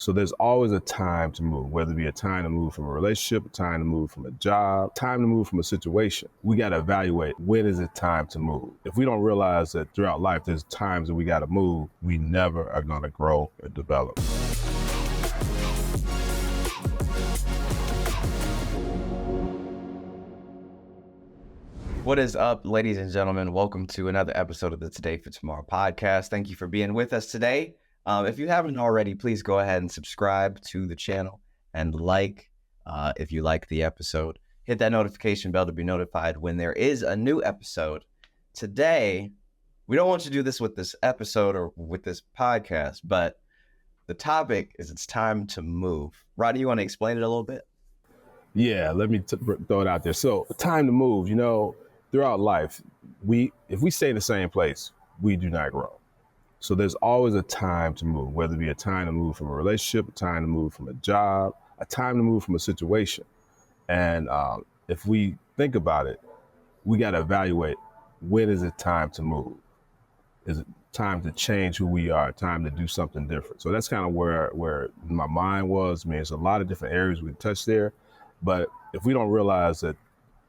So there's always a time to move, whether it be a time to move from a relationship, a time to move from a job, time to move from a situation. We got to evaluate, when is it time to move? If we don't realize that throughout life there's times that we got to move, we never are going to grow and develop. What is up, ladies and gentlemen? Welcome to another episode of the Today for Tomorrow podcast. Thank you for being with us today. If you haven't already, please go ahead and subscribe to the channel and if you like the episode. Hit that notification bell to be notified when there is a new episode. Today, we don't want to do this with this episode or with this podcast, but the topic is it's time to move. Rodney, you want to explain it a little bit? Yeah, let me throw it out there. So time to move, throughout life, if we stay in the same place, we do not grow. So there's always a time to move, whether it be a time to move from a relationship, a time to move from a job, a time to move from a situation. And if we think about it, we got to evaluate, when is it time to move? Is it time to change who we are, time to do something different? So that's kind of where my mind was. I mean, there's a lot of different areas we touch there. But if we don't realize that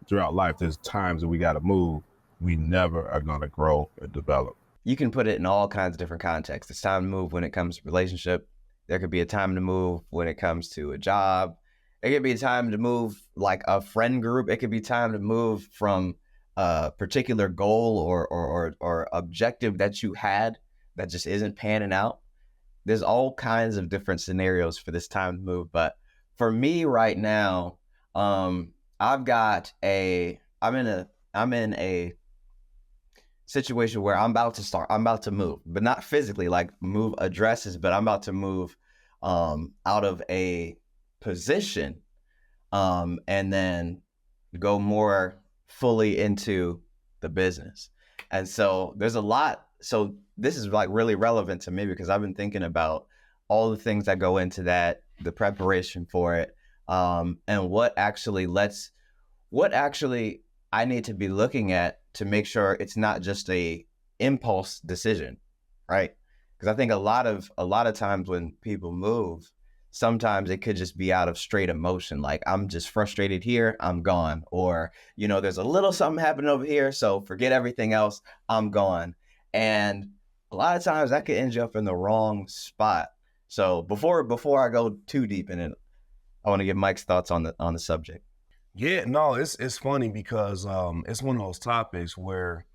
throughout life, there's times that we got to move, we never are going to grow and develop. You can put it in all kinds of different contexts. It's time to move when it comes to relationship. There could be a time to move when it comes to a job. It could be a time to move like a friend group. It could be time to move from a particular goal or objective that you had that just isn't panning out. There's all kinds of different scenarios for this time to move. But for me right now, I'm in a situation where I'm about to move, but not physically, like move addresses, but I'm about to move out of a position and then go more fully into the business. And so there's a lot. So this is like really relevant to me because I've been thinking about all the things that go into that, the preparation for it, and what actually I need to be looking at to make sure it's not just a impulse decision, right? Because I think a lot of times when people move, sometimes it could just be out of straight emotion. Like, I'm just frustrated here, I'm gone. Or, there's a little something happening over here, so forget everything else, I'm gone. And a lot of times that could end you up in the wrong spot. So before I go too deep in it, I want to get Mike's thoughts on the subject. Yeah, no, it's funny because it's one of those topics where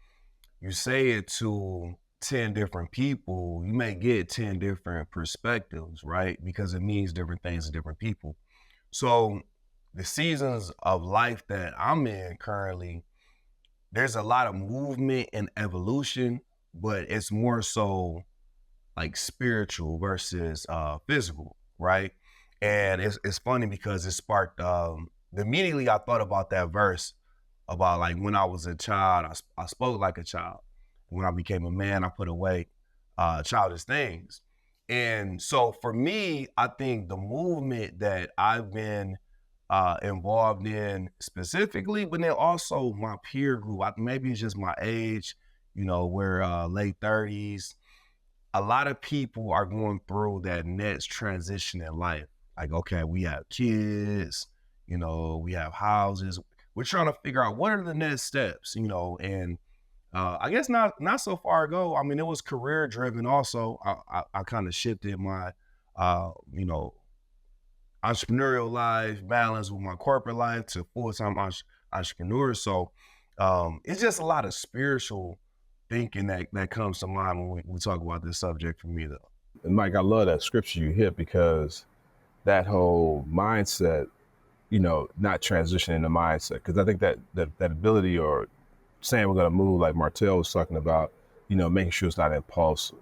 you say it to 10 different people, you may get 10 different perspectives, right? Because it means different things to different people. So the seasons of life that I'm in currently, there's a lot of movement and evolution, but it's more so like spiritual versus physical, right? And it's funny because it sparked immediately I thought about that verse about like when I was a child, I spoke like a child. When I became a man, I put away childish things. And so for me, I think the movement that I've been involved in specifically, but then also my peer group, maybe it's just my age, we're late 30s. A lot of people are going through that next transition in life. Like, okay, we have kids, we have houses. We're trying to figure out what are the next steps, and I guess not so far ago. I mean, it was career driven also. I kind of shifted my, entrepreneurial life balance with my corporate life to full-time entrepreneur. So it's just a lot of spiritual thinking that comes to mind when we talk about this subject for me, though. And Mike, I love that scripture you hit because that whole mindset, not transitioning the mindset. Because I think that ability or saying we're going to move, like Martell was talking about, making sure it's not impulsive,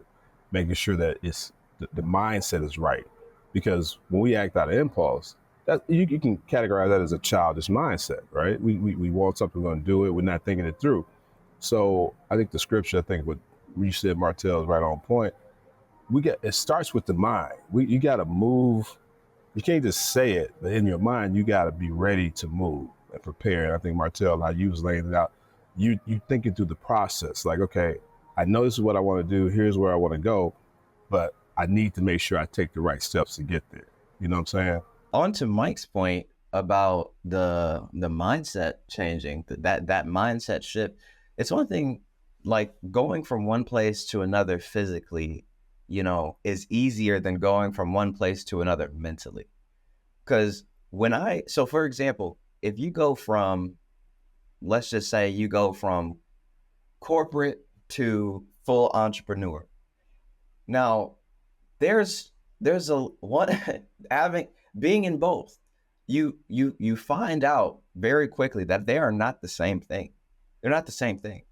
making sure that it's the mindset is right. Because when we act out of impulse, that you can categorize that as a childish mindset, right? We want something, we're going to do it, we're not thinking it through. So I think the scripture, I think what you said, Martell, is right on point. It starts with the mind. You got to move. You can't just say it, but in your mind, you got to be ready to move and prepare. And I think Martell, how you was laying it out, you thinking through the process. Like, okay, I know this is what I want to do. Here's where I want to go, but I need to make sure I take the right steps to get there. You know what I'm saying? On to Mike's point about the mindset changing, that mindset shift. It's one thing, like going from one place to another physically, is easier than going from one place to another mentally. Because so for example, if you go from, let's just say you go from corporate to full entrepreneur. Now, there's a one being in both. You find out very quickly that they are not the same thing. They're not the same thing.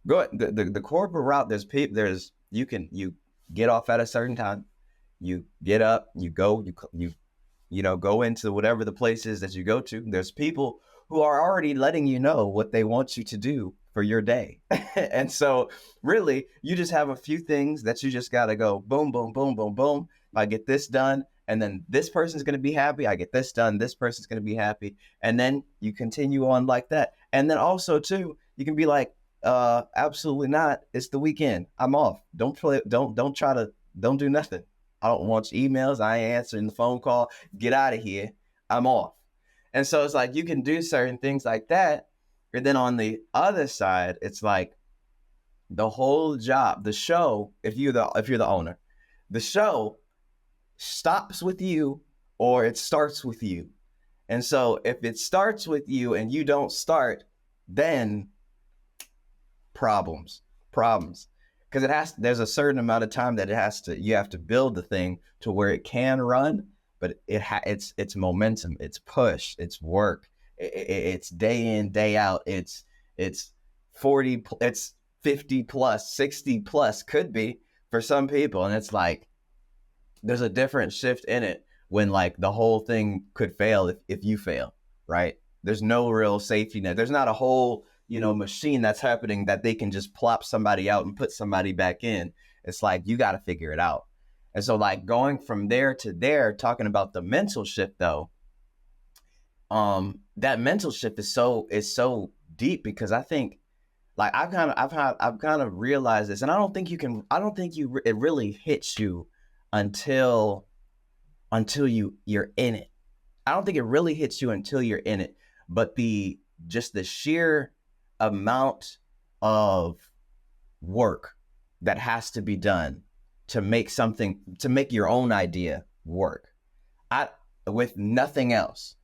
The corporate route. You get off at a certain time. You get up. You go. You go into whatever the place is that you go to. There's people who are already letting you know what they want you to do for your day. And so really, you just have a few things that you just got to go boom, boom, boom, boom, boom. I get this done, and then this person's going to be happy. I get this done. This person's going to be happy. And then you continue on like that. And then also too, you can be like, absolutely not. It's the weekend. I'm off. Don't do nothing. I don't want your emails. I ain't answering the phone call. Get out of here. I'm off. And so it's like you can do certain things like that. And then on the other side, it's like the whole job, the show, if you're the owner, the show stops with you or it starts with you. And so if it starts with you and you don't start, then problems. Because there's a certain amount of time that you have to build the thing to where it can run, but it's momentum, it's push, it's work, it's day in, day out, it's 40, it's 50 plus, 60 plus could be for some people. And it's like, there's a different shift in it when like the whole thing could fail if you fail, right? There's no real safety net. There's not a whole machine that's happening that they can just plop somebody out and put somebody back in. It's like, you got to figure it out. And so like going from there to there, talking about the mental shift though, that mental shift is so deep, because I think like I've kind of realized this, and it really hits you until you're in it. I don't think it really hits you until you're in it, but the sheer amount of work that has to be done to make your own idea work, with nothing else.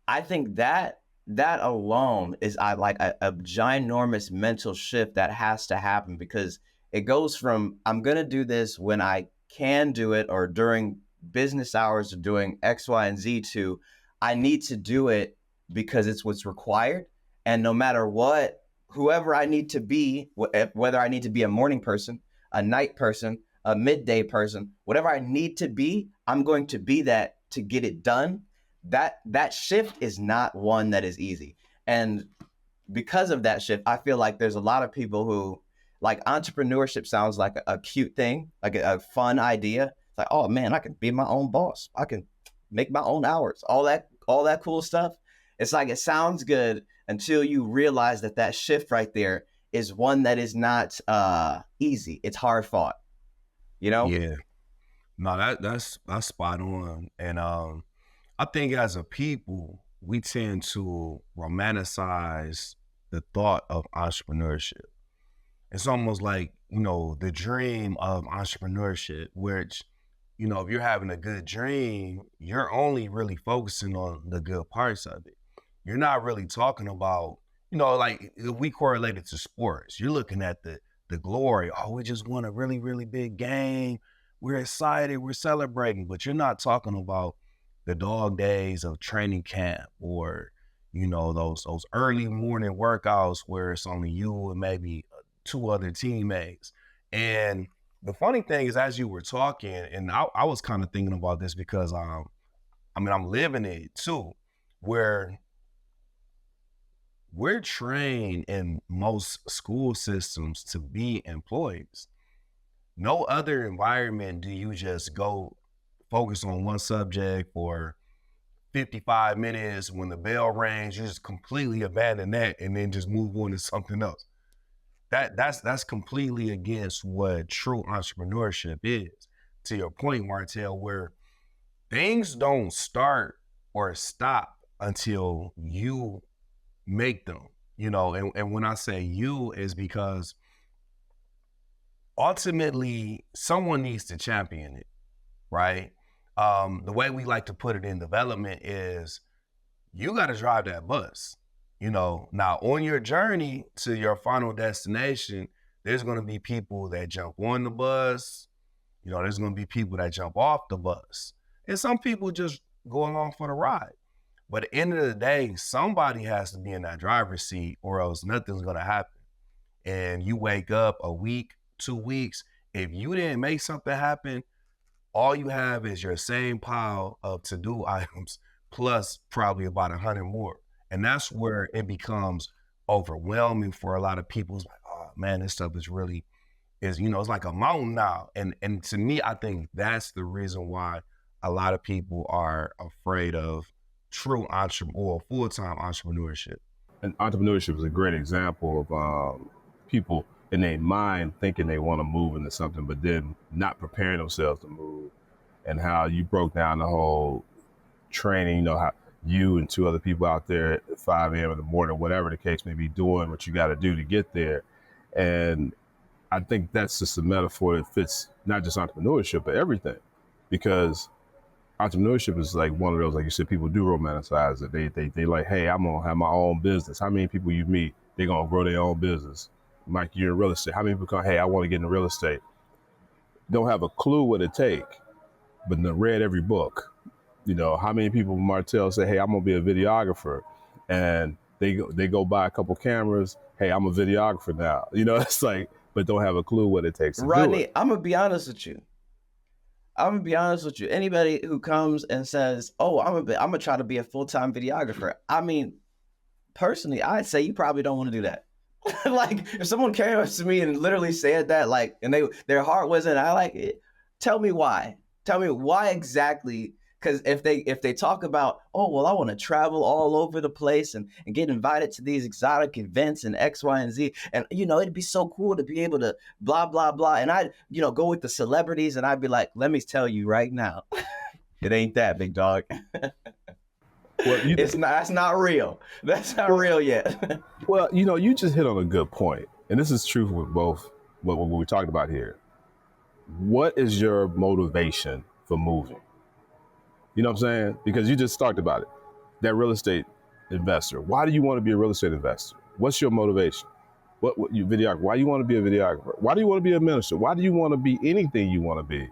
I think that alone is like a ginormous mental shift that has to happen, because it goes from I'm going to do this when I can do it or during business hours or doing X, Y, and Z to I need to do it because it's what's required. And no matter what, whoever I need to be, whether I need to be a morning person, a night person, a midday person, whatever I need to be, I'm going to be that to get it done. That shift is not one that is easy. And because of that shift, I feel like there's a lot of people who, like, entrepreneurship sounds like a cute thing, like a fun idea. It's like, oh man, I can be my own boss. I can make my own hours, all that cool stuff. It's like, it sounds good until you realize that shift right there is one that is not easy. It's hard fought, Yeah. No, that's spot on. And I think as a people, we tend to romanticize the thought of entrepreneurship. It's almost like, the dream of entrepreneurship, which, if you're having a good dream, you're only really focusing on the good parts of it. You're not really talking about, like we correlate it to sports. You're looking at the glory. Oh, we just won a really, really big game. We're excited. We're celebrating. But you're not talking about the dog days of training camp, or, those early morning workouts where it's only you and maybe two other teammates. And the funny thing is, as you were talking, and I was kind of thinking about this because I'm living it too, where we're trained in most school systems to be employees. No other environment do you just go focus on one subject for 55 minutes. When the bell rings, you just completely abandon that and then just move on to something else. That's completely against what true entrepreneurship is. to your point, Martell, where things don't start or stop until you make them, and when I say you is because ultimately someone needs to champion it, right? The way we like to put it in development is you got to drive that bus, Now on your journey to your final destination, there's going to be people that jump on the bus, there's going to be people that jump off the bus, and some people just go along for the ride. But at the end of the day, somebody has to be in that driver's seat or else nothing's going to happen. And you wake up a week, 2 weeks, if you didn't make something happen, all you have is your same pile of to-do items plus probably about 100 more. And that's where it becomes overwhelming for a lot of people. It's like, oh man, this stuff is it's like a mountain now. And to me, I think that's the reason why a lot of people are afraid of true or full-time entrepreneurship. And entrepreneurship is a great example of people in their mind thinking they want to move into something, but then not preparing themselves to move, and how you broke down the whole training, how you and 2 other people out there at 5 a.m. in the morning, whatever the case may be, doing what you got to do to get there. And I think that's just a metaphor that fits not just entrepreneurship, but everything, because entrepreneurship is like one of those, like you said, people do romanticize it. They like, hey, I'm gonna have my own business. How many people you meet, they're gonna grow their own business? Mike, you're in real estate. How many people come, hey, I want to get into real estate? Don't have a clue what it take, but read every book. How many people, Martell, say, hey, I'm gonna be a videographer, and they go buy a couple cameras. Hey, I'm a videographer now. It's like, but don't have a clue what it takes to Rodney, do it. I'm gonna be honest with you. Anybody who comes and says, "Oh, I'm gonna try to be a full-time videographer," I mean, personally, I'd say you probably don't want to do that. Like, if someone came up to me and literally said that, like, and their heart wasn't, I like it. Tell me why. Tell me why exactly. Because if they talk about, oh, well, I want to travel all over the place and get invited to these exotic events and X, Y, and Z, and it'd be so cool to be able to blah blah blah, and I'd go with the celebrities, and I'd be like, let me tell you right now, it ain't that, big dog. Well, that's not real. That's not real yet. Well, you just hit on a good point, and this is true with both what we talked about here. What is your motivation for moving? You know what I'm saying? Because you just talked about it. That real estate investor. Why do you want to be a real estate investor? What's your motivation? What you videographer? Why do you want to be a videographer? Why do you want to be a minister? Why do you want to be anything you want to be?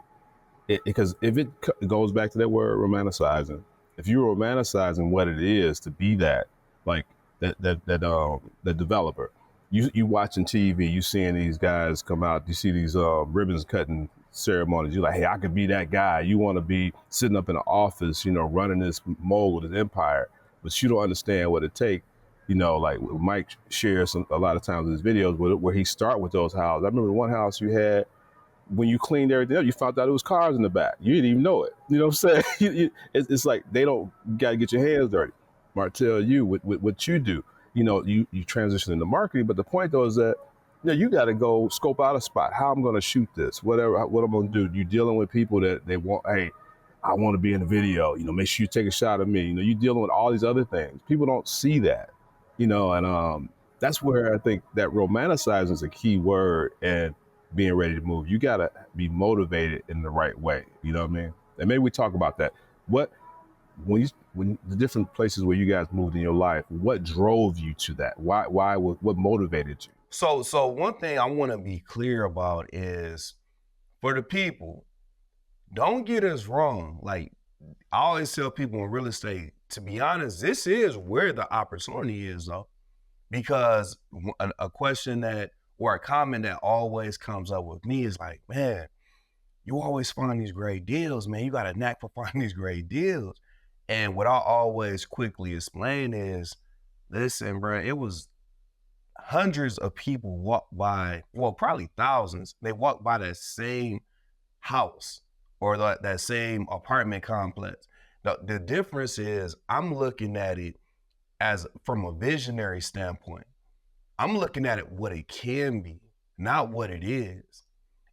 Because if it goes back to that word romanticizing, if you're romanticizing what it is to be that, like that developer, you watching TV, you seeing these guys come out, you see these ribbons cutting ceremonies. You're like, hey, I could be that guy. You want to be sitting up in an office, running this mogul, this empire, but you don't understand what it takes. Like Mike shares a lot of times in his videos where he start with those houses. I remember one house you had, when you cleaned everything up, you found out it was cars in the back. You didn't even know it. You know what I'm saying? It's like they don't got to get your hands dirty. Martell, with what you do, you transition into marketing. But the point though is that you got to go scope out a spot. How I'm going to shoot this, what I'm going to do. You're dealing with people that they want, hey, I want to be in the video. Make sure you take a shot of me. You're dealing with all these other things. People don't see that, and that's where I think that romanticizing is a key word, and being ready to move. You got to be motivated in the right way. You know what I mean? And maybe we talk about that. When the different places where you guys moved in your life, what drove you to that? What motivated you? So one thing I want to be clear about is, for the people, don't get us wrong. Like, I always tell people in real estate, to be honest, this is where the opportunity is, though. Because a question or a comment that always comes up with me is like, man, you always find these great deals, man. You got a knack for finding these great deals. And what I always quickly explain is, listen, bro, it was hundreds of people walk by, well, probably thousands. They walk by that same house or that same apartment complex. The difference is I'm looking at it as from a visionary standpoint. I'm looking at it what it can be, not what it is.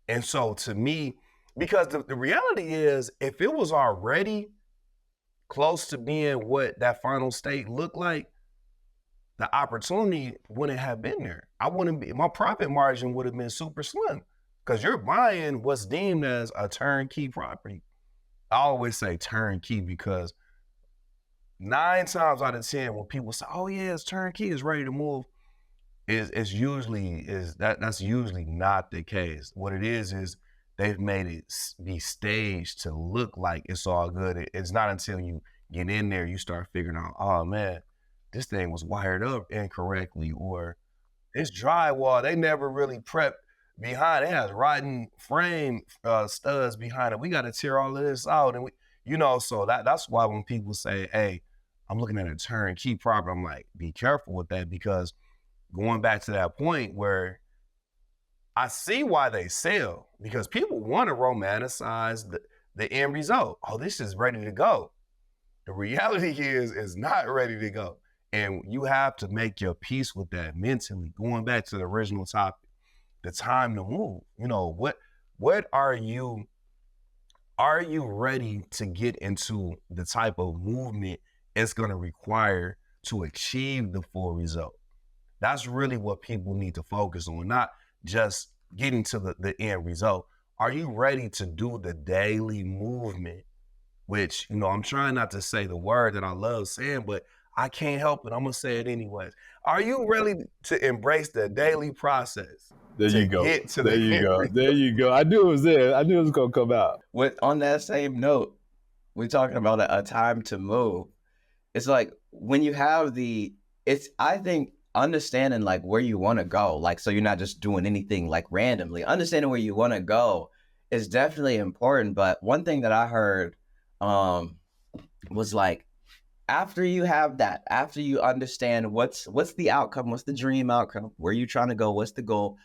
And so to me, Because the reality is, if it was already close to being what that final state looked like, the opportunity wouldn't have been there. I wouldn't be, my profit margin would have been super slim because you're buying what's deemed as a turnkey property. I always say turnkey because 9 times out of 10, when people say, "Oh yeah, it's turnkey, it's ready to move," that's usually not the case. What it is they've made it be staged to look like it's all good. It's not until you get in there you start figuring out, oh man, this thing was wired up incorrectly, or this drywall they never really prepped behind. It has rotten frame studs behind it. We got to tear all of this out, and so that's why when people say, "Hey, I'm looking at a turnkey property," I'm like, be careful with that, because going back to that point where I see why they sell, because people want to romanticize the end result. Oh, this is ready to go. The reality is it's not ready to go. And you have to make your peace with that mentally. Going back to the original topic, the time to move. What are you ready to get into the type of movement it's going to require to achieve the full result? That's really what people need to focus on, not just getting to the end result. Are you ready to do the daily movement? Which, I'm trying not to say the word that I love saying, but I can't help it. I'm going to say it anyways. Are you ready to embrace the daily process? There you go. There you go. I knew it was there. I knew it was going to come out. On that same note, we're talking about a time to move. It's like when you have I think understanding like where you want to go, like, so you're not just doing anything like randomly. Understanding where you want to go is definitely important. But one thing that I heard was like, after you have that, after you understand what's the outcome, what's the dream outcome, where you trying to go, what's the goal,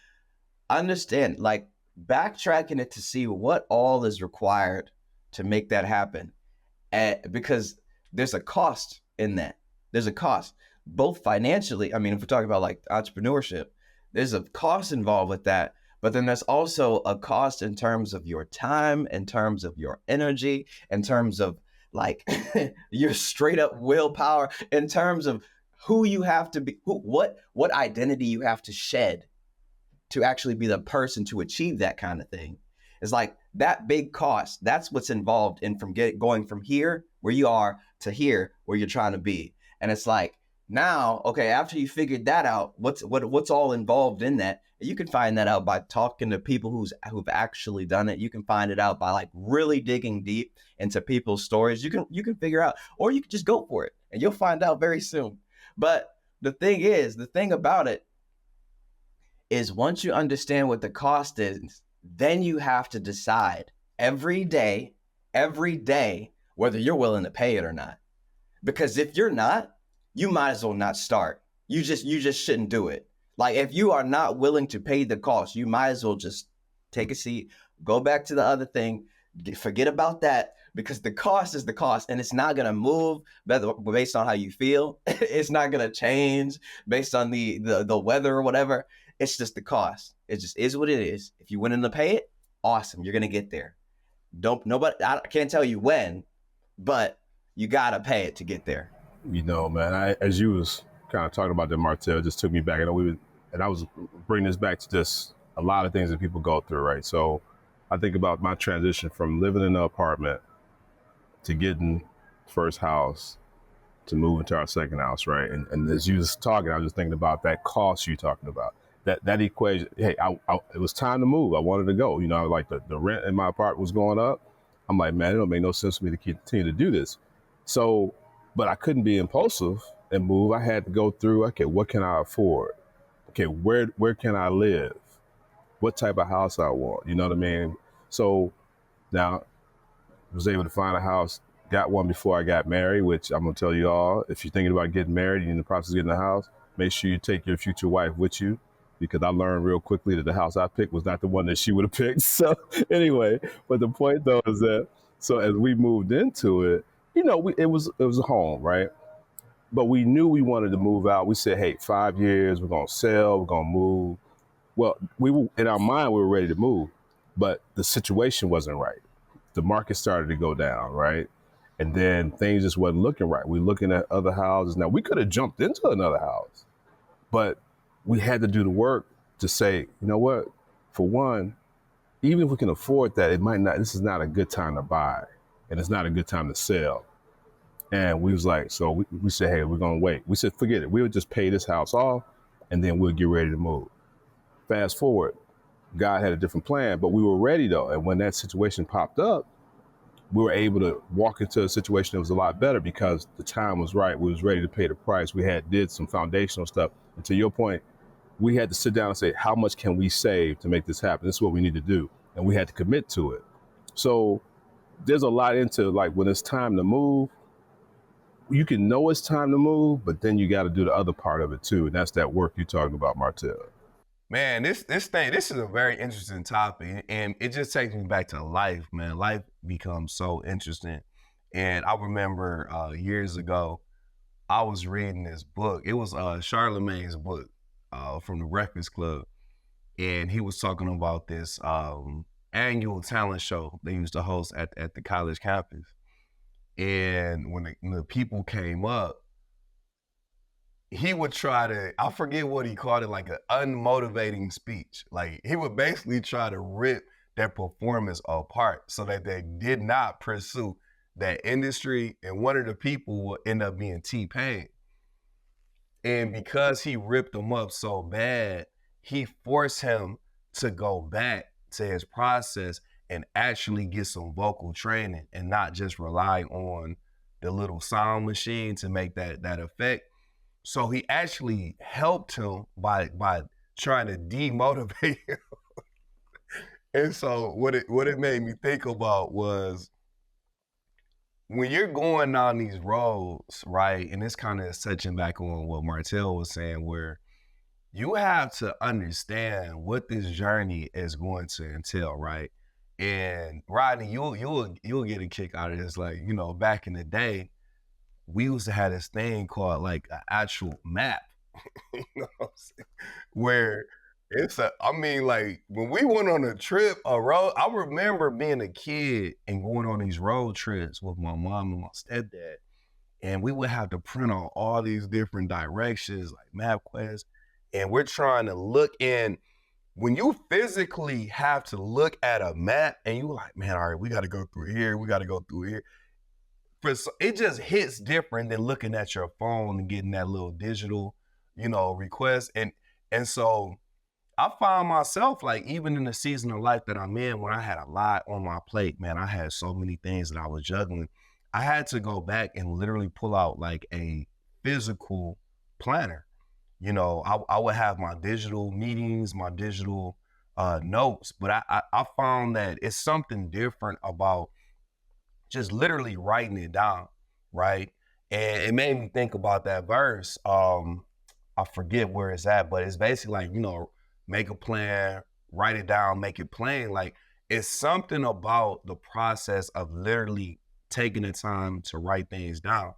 understand, like backtracking it to see what all is required to make that happen. Because there's a cost in that. There's a cost, both financially. I mean, if we're talking about like entrepreneurship, there's a cost involved with that. But then there's also a cost in terms of your time, in terms of your energy, in terms of like your straight up willpower, in terms of who you have to be, what identity you have to shed to actually be the person to achieve that kind of thing. It's like that big cost. That's what's involved in going from here where you are to here where you're trying to be. And it's like, now, okay, after you figured that out, what's all involved in that? You can find that out by talking to people who've actually done it. You can find it out by like really digging deep into people's stories. You can figure out, or you can just go for it and you'll find out very soon. But the thing about it is, once you understand what the cost is, then you have to decide every day, whether you're willing to pay it or not. Because if you're not, you might as well not start. You just shouldn't do it. Like, if you are not willing to pay the cost, you might as well just take a seat, go back to the other thing, forget about that, because the cost is the cost, and it's not going to move based on how you feel. It's not going to change based on the weather or whatever. It's just the cost. It just is what it is. If you're willing to pay it, awesome. You're going to get there. I can't tell you when, but you got to pay it to get there. Man, as you was kind of talking about the Martell, it just took me back. I was bringing this back to just a lot of things that people go through, right? So I think about my transition from living in an apartment to getting first house to moving to our second house, right? And as you was talking, I was just thinking about that cost you're talking about. That equation. Hey, it was time to move. I wanted to go. Like the rent in my apartment was going up. I'm like, man, it don't make no sense for me to continue to do this. So, but I couldn't be impulsive and move. I had to go through, okay, what can I afford? Okay, where can I live? What type of house I want? You know what I mean? So now I was able to find a house, got one before I got married, which I'm gonna tell you all, if you're thinking about getting married, you're in the process of getting a house, make sure you take your future wife with you, because I learned real quickly that the house I picked was not the one that she would have picked. So anyway, but the point though is that, so as we moved into it, it was a home, right? But we knew we wanted to move out. We said, hey, 5 years, we're gonna sell, we're gonna move. Well, in our mind, we were ready to move. but the situation wasn't right. The market started to go down, right? And then things just wasn't looking right. We're looking at other houses. Now, we could have jumped into another house, but we had to do the work to say, you know what, for one, even if we can afford that, it might not, this is not a good time to buy and it's not a good time to sell. And we was like, so we said, hey, we're gonna wait. We said, forget it. We'll just pay this house off and then we'll get ready to move. Fast forward, God had a different plan, but we were ready though. And when that situation popped up, we were able to walk into a situation that was a lot better because the time was right. We was ready to pay the price. We did some foundational stuff. And to your point, we had to sit down and say, how much can we save to make this happen? This is what we need to do. And we had to commit to it. So there's a lot into like when it's time to move, you can know it's time to move, but then you got to do the other part of it too. And that's that work you're talking about, Martell. Man, this is a very interesting topic, and it just takes me back to life, man. Life becomes so interesting. And I remember years ago, I was reading this book. It was Charlemagne's book from the Breakfast Club. And he was talking about this annual talent show they used to host at the college campus. And when the people came up, he would try to, I forget what he called it, like an unmotivating speech. Like he would basically try to rip their performance apart so that they did not pursue that industry. And one of the people would end up being T-Pain. And because he ripped them up so bad, he forced him to go back to his process and actually get some vocal training and not just rely on the little sound machine to make that effect. So he actually helped him by trying to demotivate him. And so what it made me think about was when you're going down these roads, right? And this kind of touching back on what Martell was saying, where you have to understand what this journey is going to entail, right? And Rodney, you'll get a kick out of this. Like, you know, back in the day, we used to have this thing called like an actual map, you know what I'm saying? Where like when we went on a trip, a road, I remember being a kid and going on these road trips with my mom and my stepdad. And we would have to print out all these different directions, like MapQuest. And we're trying to look in. When you physically have to look at a map and you're like, man, all right, we got to go through here. We got to go through here. It just hits different than looking at your phone and getting that little digital, you know, request. And so I found myself like, even in the season of life that I'm in, when I had a lot on my plate, man, I had so many things that I was juggling. I had to go back and literally pull out like a physical planner. You know, I would have my digital meetings, my digital notes, but I found that it's something different about just literally writing it down, right? And it made me think about that verse. I forget where it's at, but it's basically like, you know, make a plan, write it down, make it plain. Like it's something about the process of literally taking the time to write things down.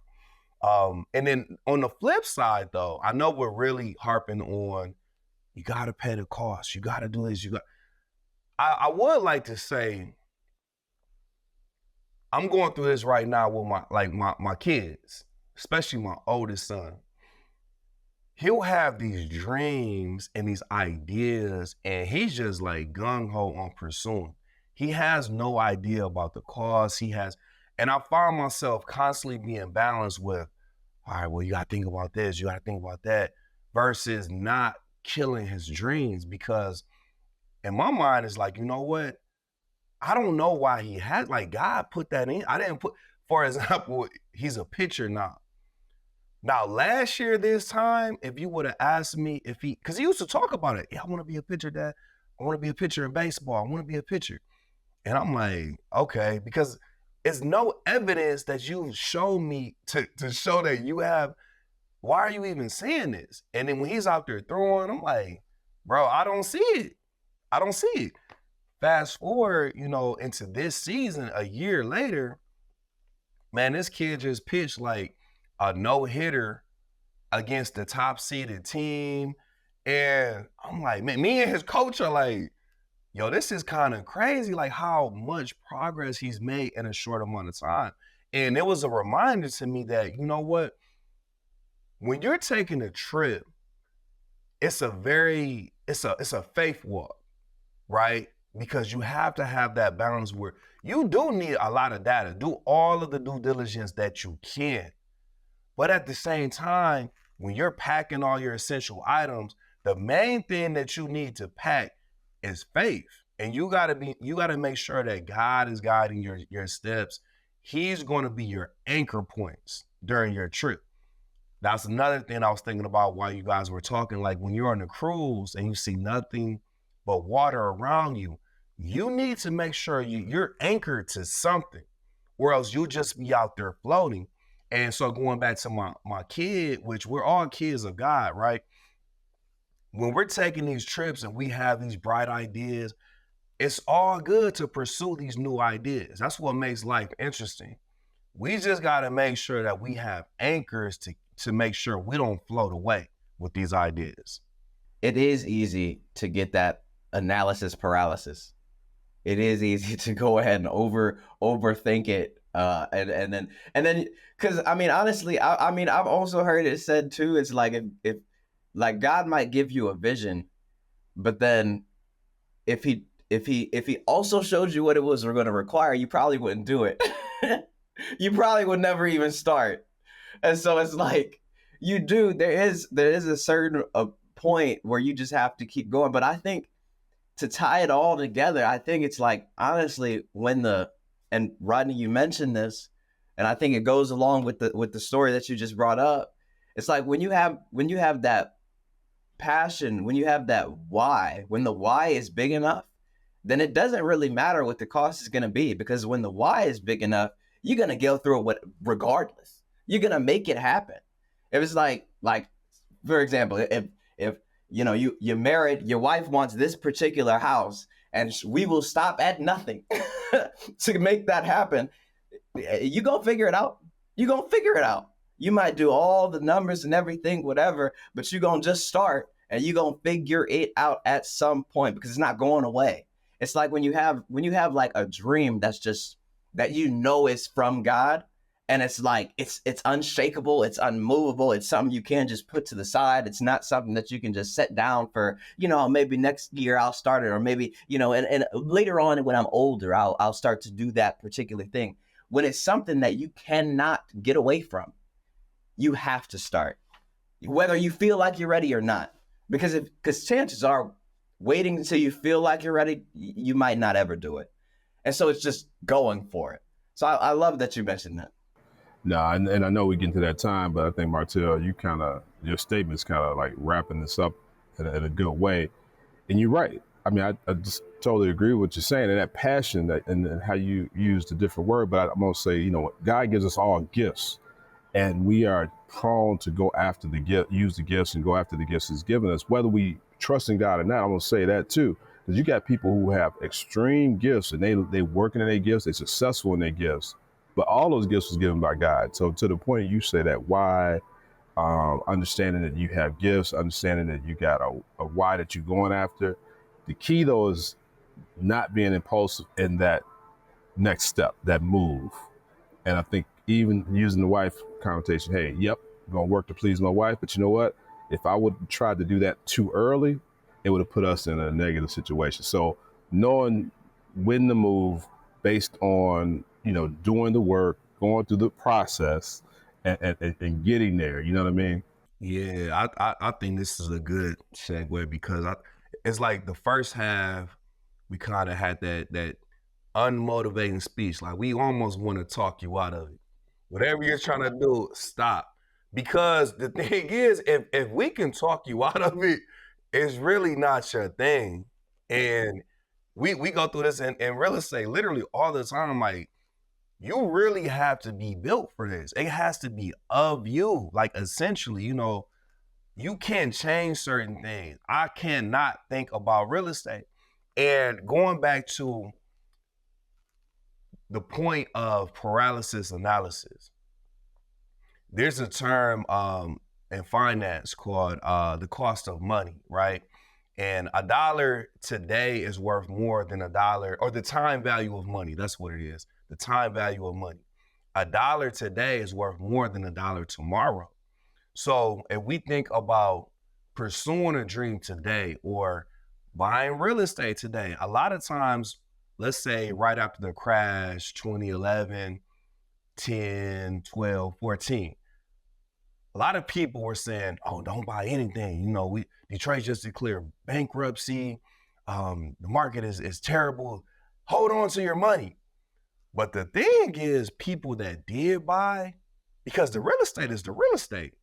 And then on the flip side though, I know we're really harping on, you got to pay the cost. You got to do this. I would like to say, I'm going through this right now with my kids, especially my oldest son. He'll have these dreams and these ideas, and he's just like gung-ho on pursuing. He has no idea about the cost. And I find myself constantly being balanced with, all right, well, you got to think about this, you got to think about that, versus not killing his dreams. Because in my mind, it's like, you know what? I don't know why he had, like, God put that in. I didn't put, for example, he's a pitcher now. Now, last year, this time, if you would have asked me because he used to talk about it. Yeah, I want to be a pitcher, Dad. I want to be a pitcher in baseball. I want to be a pitcher. And I'm like, okay, because it's no evidence that you've shown me to show that you have. Why are you even saying this? And then when he's out there throwing, I'm like, bro, I don't see it. I don't see it. Fast forward, you know, into this season, a year later, man, this kid just pitched like a no-hitter against the top-seeded team. And I'm like, man, me and his coach are like, yo, this is kind of crazy, like how much progress he's made in a short amount of time. And it was a reminder to me that, you know what, when you're taking a trip, it's a faith walk, right? Because you have to have that balance where you do need a lot of data, do all of the due diligence that you can. But at the same time, when you're packing all your essential items, the main thing that you need to pack is faith. And you gotta make sure that God is guiding your steps. He's gonna be your anchor points during your trip. That's another thing I was thinking about while you guys were talking. Like when you're on a cruise and you see nothing but water around you, you need to make sure you're anchored to something, or else you'll just be out there floating. And so going back to my kid, which we're all kids of God, right? When we're taking these trips and we have these bright ideas, it's all good to pursue these new ideas. That's what makes life interesting. We just got to make sure that we have anchors to make sure we don't float away with these ideas. It is easy to get that analysis paralysis. It is easy to go ahead and overthink it. And then, because I mean, honestly, I mean, I've also heard it said too. It's like if like God might give you a vision, but then if he also showed you what it was going to require, you probably wouldn't do it. You probably would never even start. And so it's like there is a certain point where you just have to keep going. But I think to tie it all together, I think it's like, honestly, and Rodney, you mentioned this, and I think it goes along with the story that you just brought up. It's like when you have that passion, when you have that why, when the why is big enough, then it doesn't really matter what the cost is going to be, because when the why is big enough, you're going to go through it regardless. You're going to make it happen. If it's like, for example, if you know, you're married, your wife wants this particular house, and we will stop at nothing to make that happen. You gonna figure it out. You might do all the numbers and everything, whatever, but you're gonna just start and you're gonna figure it out at some point, because it's not going away. It's like when you have like a dream that's just, that you know is from God, and it's like it's unshakable, it's unmovable, it's something you can't just put to the side. It's not something that you can just set down for, you know, maybe next year I'll start it, or maybe, you know, and later on when I'm older I'll start to do that particular thing. When it's something that you cannot get away from, you have to start, whether you feel like you're ready or not, because chances are, waiting until you feel like you're ready, you might not ever do it. And so it's just going for it. So I love that you mentioned that. No, and I know we get into that time, but I think, Martell, your statement's kind of like wrapping this up in a good way. And you're right. I mean, I just totally agree with what you're saying, and that passion and how you use the different word. But I'm going to say, you know, God gives us all gifts, and we are prone to go after the gift, use the gifts and go after the gifts He's given us, whether we trust in God or not. I'm going to say that too, because you got people who have extreme gifts, and they working in their gifts, they're successful in their gifts. But all those gifts was given by God. So to the point you say that why, understanding that you have gifts, understanding that you got a why that you're going after. The key though is not being impulsive in that next step, that move. And I think even using the wife connotation, hey, yep, I'm gonna work to please my wife, but you know what? If I would try to do that too early, it would have put us in a negative situation. So knowing when to move based on, you know, doing the work, going through the process, and getting there. You know what I mean? Yeah, I think this is a good segue, because it's like the first half, we kind of had that unmotivating speech. Like, we almost want to talk you out of it. Whatever you're trying to do, stop. Because the thing is, if we can talk you out of it, it's really not your thing. And we go through this in real estate literally all the time. Like, you really have to be built for this. It has to be of you. Like, essentially, you know, you can't change certain things. I cannot think about real estate. And going back to the point of paralysis analysis, there's a term in finance called the cost of money, right? And a dollar today is worth more than a dollar, or the time value of money. That's what it is. The time value of money. A dollar today is worth more than a dollar tomorrow. So if we think about pursuing a dream today or buying real estate today, a lot of times, let's say right after the crash, 2011, 10, 12, 14, a lot of people were saying, oh, don't buy anything. You know, Detroit just declared bankruptcy. The market is terrible. Hold on to your money. But the thing is, people that did buy, because the real estate is the real estate.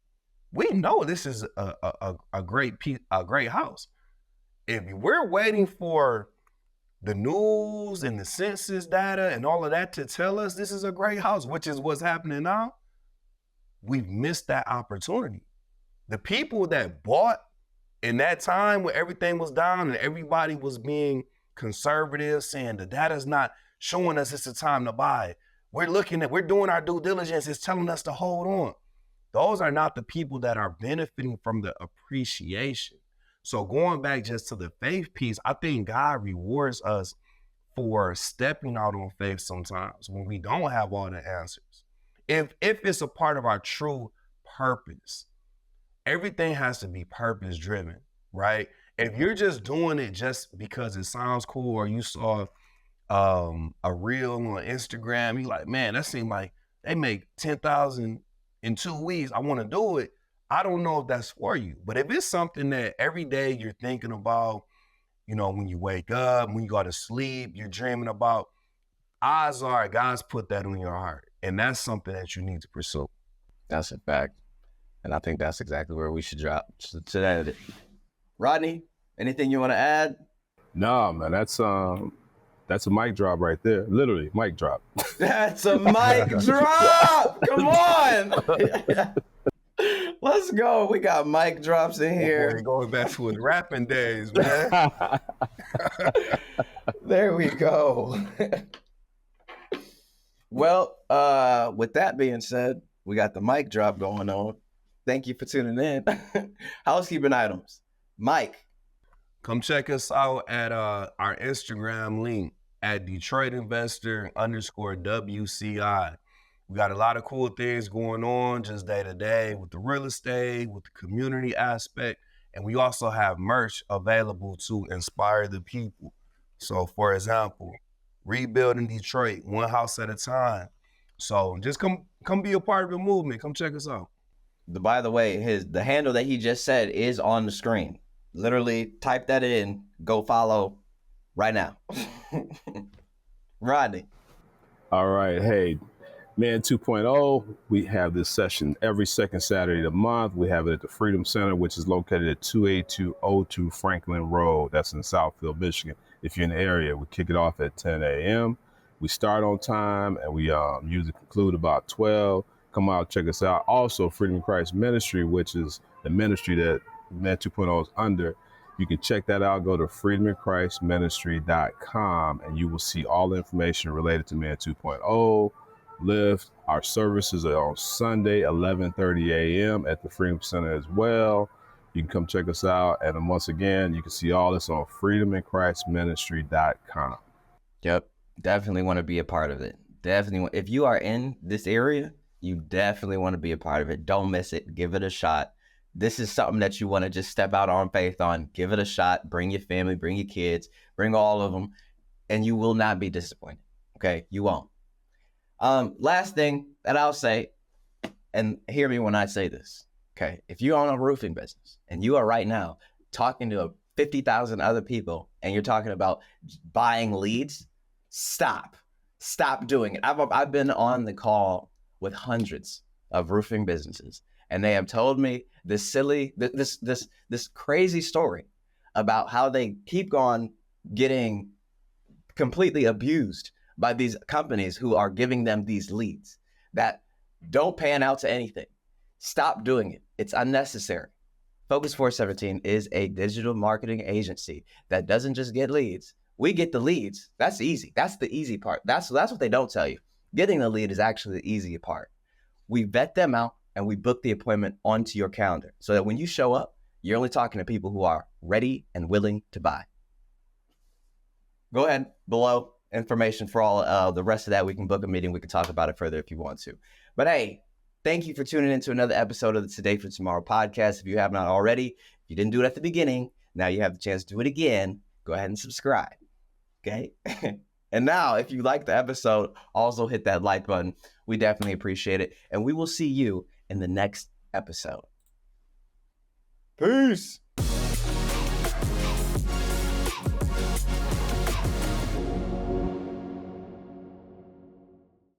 We know this is a great house. If we're waiting for the news and the census data and all of that to tell us this is a great house, which is what's happening now, we've missed that opportunity. The people that bought in that time when everything was down and everybody was being conservative, saying the data's not showing us it's the time to buy. We're doing our due diligence. It's telling us to hold on. Those are not the people that are benefiting from the appreciation. So going back just to the faith piece, I think God rewards us for stepping out on faith sometimes when we don't have all the answers. If it's a part of our true purpose, everything has to be purpose driven, right? If you're just doing it just because it sounds cool, or you saw a reel on Instagram, you're like, man, that seemed like they make 10,000 in 2 weeks. I want to do it. I don't know if that's for you. But if it's something that every day you're thinking about, you know, when you wake up, when you go to sleep, you're dreaming about, odds are God's put that on your heart. And that's something that you need to pursue. That's a fact. And I think that's exactly where we should drop today. Rodney, anything you want to add? No, man, that's a mic drop right there. Literally, mic drop. That's a mic drop. Come on. Let's go. We got mic drops in here. We're going back to his rapping days, man. There we go. Well, with that being said, we got the mic drop going on. Thank you for tuning in. Housekeeping items. Mike. Come check us out at our Instagram link at DetroitInvestor_WCI. We got a lot of cool things going on just day to day with the real estate, with the community aspect. And we also have merch available to inspire the people. So for example, rebuilding Detroit, one house at a time. So just come be a part of the movement. Come check us out. By the way, the handle that he just said is on the screen. Literally type that in, go follow right now. Rodney. All right. Hey, Man 2.0, we have this session every second Saturday of the month. We have it at the Freedom Center, which is located at 28202 Franklin Road. That's in Southfield, Michigan. If you're in the area, we kick it off at 10 a.m. We start on time, and we usually conclude about 12. Come out, check us out. Also, Freedom in Christ Ministry, which is the ministry that Man 2.0 is under. You can check that out. Go to freedominchristministry.com, and you will see all the information related to Man 2.0. Lift. Our services are on Sunday, 11:30 a.m. at the Freedom Center as well. You can come check us out. And once again, you can see all this on freedominchristministry.com. Yep. Definitely want to be a part of it. Definitely. If you are in this area, you definitely want to be a part of it. Don't miss it. Give it a shot. This is something that you want to just step out on faith on. Give it a shot. Bring your family, bring your kids, bring all of them, and you will not be disappointed. Okay? You won't. Last thing that I'll say, and hear me when I say this, okay? If you own a roofing business and you are right now talking to 50,000 other people and you're talking about buying leads, stop doing it. I've been on the call with hundreds of roofing businesses, and they have told me this crazy story about how they keep on getting completely abused by these companies who are giving them these leads that don't pan out to anything. Stop doing it. It's unnecessary. Focus 417 is a digital marketing agency that doesn't just get leads. We get the leads. That's easy. That's the easy part. That's what they don't tell you. Getting the lead is actually the easy part. We vet them out and we book the appointment onto your calendar so that when you show up, You're only talking to people who are ready and willing to buy. Go ahead below information for all the rest of that. We can book a meeting. We can talk about it further if you want to. But hey, thank you for tuning into another episode of the Today for Tomorrow podcast. If you have not already, if you didn't do it at the beginning, now you have the chance to do it again. Go ahead and subscribe. Okay. And now, if you like the episode, also hit that like button. We definitely appreciate it. And we will see you in the next episode. Peace.